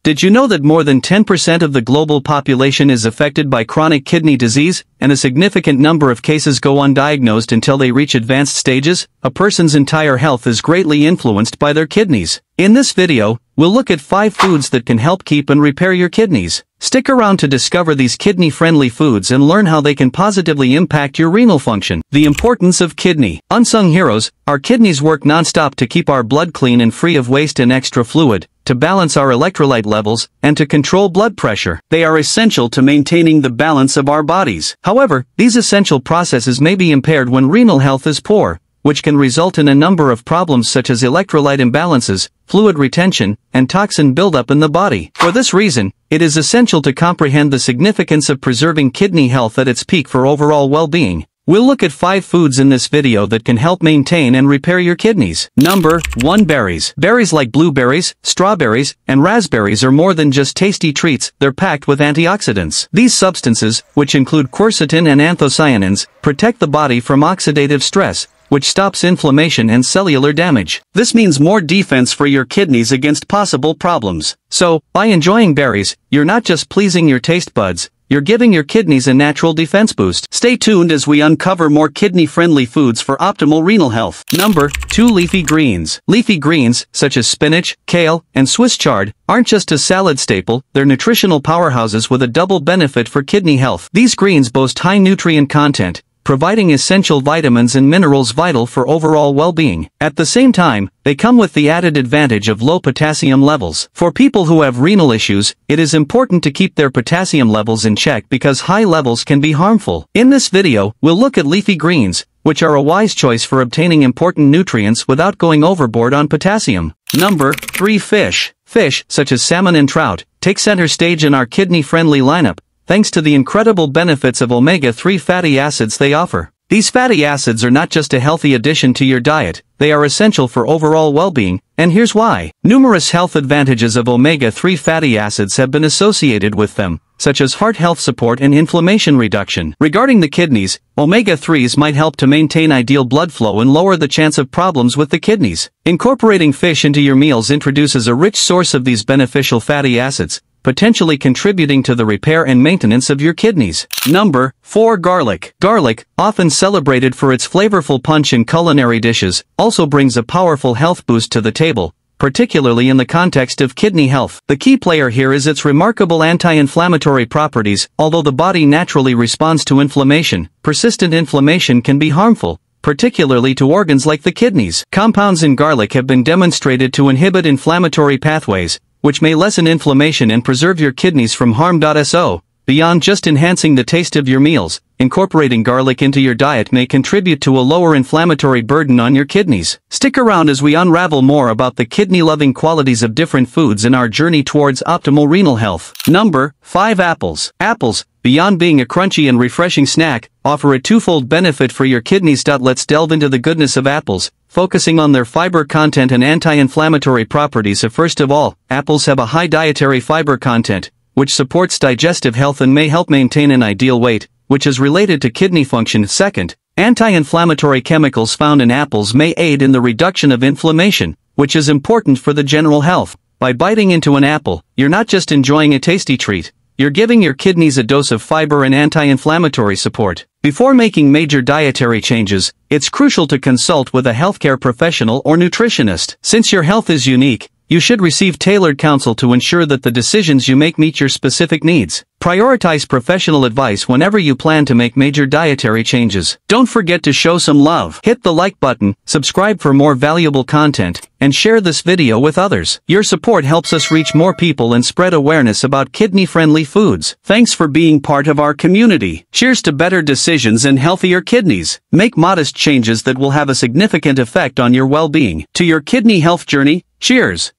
Did you know that more than 10% of the global population is affected by chronic kidney disease, and a significant number of cases go undiagnosed until they reach advanced stages? A person's entire health is greatly influenced by their kidneys. In this video, we'll look at 5 foods that can help keep and repair your kidneys. Stick around to discover these kidney-friendly foods and learn how they can positively impact your renal function. The importance of kidney. Unsung heroes, our kidneys work non-stop to keep our blood clean and free of waste and extra fluid, to balance our electrolyte levels, and to control blood pressure. They are essential to maintaining the balance of our bodies. However, these essential processes may be impaired when renal health is poor, which can result in a number of problems such as electrolyte imbalances, fluid retention, and toxin buildup in the body. For this reason, it is essential to comprehend the significance of preserving kidney health at its peak for overall well-being. We'll look at 5 foods in this video that can help maintain and repair your kidneys. Number 1. Berries. Berries like blueberries, strawberries, and raspberries are more than just tasty treats, they're packed with antioxidants. These substances, which include quercetin and anthocyanins, protect the body from oxidative stress, which stops inflammation and cellular damage. This means more defense for your kidneys against possible problems. So, by enjoying berries, you're not just pleasing your taste buds, you're giving your kidneys a natural defense boost. Stay tuned as we uncover more kidney-friendly foods for optimal renal health. Number 2. Leafy greens. Leafy greens, such as spinach, kale, and Swiss chard, aren't just a salad staple, they're nutritional powerhouses with a double benefit for kidney health. These greens boast high nutrient content, providing essential vitamins and minerals vital for overall well-being. At the same time, they come with the added advantage of low potassium levels. For people who have renal issues, it is important to keep their potassium levels in check because high levels can be harmful. In this video, we'll look at leafy greens, which are a wise choice for obtaining important nutrients without going overboard on potassium. Number 3. Fish. Fish, such as salmon and trout, take center stage in our kidney-friendly lineup, thanks to the incredible benefits of omega-3 fatty acids they offer. These fatty acids are not just a healthy addition to your diet, they are essential for overall well-being, and here's why. Numerous health advantages of omega-3 fatty acids have been associated with them, such as heart health support and inflammation reduction. Regarding the kidneys, omega-3s might help to maintain ideal blood flow and lower the chance of problems with the kidneys. Incorporating fish into your meals introduces a rich source of these beneficial fatty acids, potentially contributing to the repair and maintenance of your kidneys. Number 4. Garlic. Garlic, often celebrated for its flavorful punch in culinary dishes, also brings a powerful health boost to the table, particularly in the context of kidney health. The key player here is its remarkable anti-inflammatory properties. Although the body naturally responds to inflammation, persistent inflammation can be harmful, particularly to organs like the kidneys. Compounds in garlic have been demonstrated to inhibit inflammatory pathways, which may lessen inflammation and preserve your kidneys from harm. So, beyond just enhancing the taste of your meals, incorporating garlic into your diet may contribute to a lower inflammatory burden on your kidneys. Stick around as we unravel more about the kidney-loving qualities of different foods in our journey towards optimal renal health. Number 5. Apples. Apples, beyond being a crunchy and refreshing snack, offer a twofold benefit for your kidneys. Let's delve into the goodness of apples, focusing on their fiber content and anti-inflammatory properties. First of all, apples have a high dietary fiber content, which supports digestive health and may help maintain an ideal weight, which is related to kidney function. Second, anti-inflammatory chemicals found in apples may aid in the reduction of inflammation, which is important for the general health. By biting into an apple, you're not just enjoying a tasty treat, you're giving your kidneys a dose of fiber and anti-inflammatory support. Before making major dietary changes, it's crucial to consult with a healthcare professional or nutritionist. Since your health is unique, you should receive tailored counsel to ensure that the decisions you make meet your specific needs. Prioritize professional advice whenever you plan to make major dietary changes. Don't forget to show some love. Hit the like button, subscribe for more valuable content, and share this video with others. Your support helps us reach more people and spread awareness about kidney-friendly foods. Thanks for being part of our community. Cheers to better decisions and healthier kidneys. Make modest changes that will have a significant effect on your well-being. To your kidney health journey, cheers!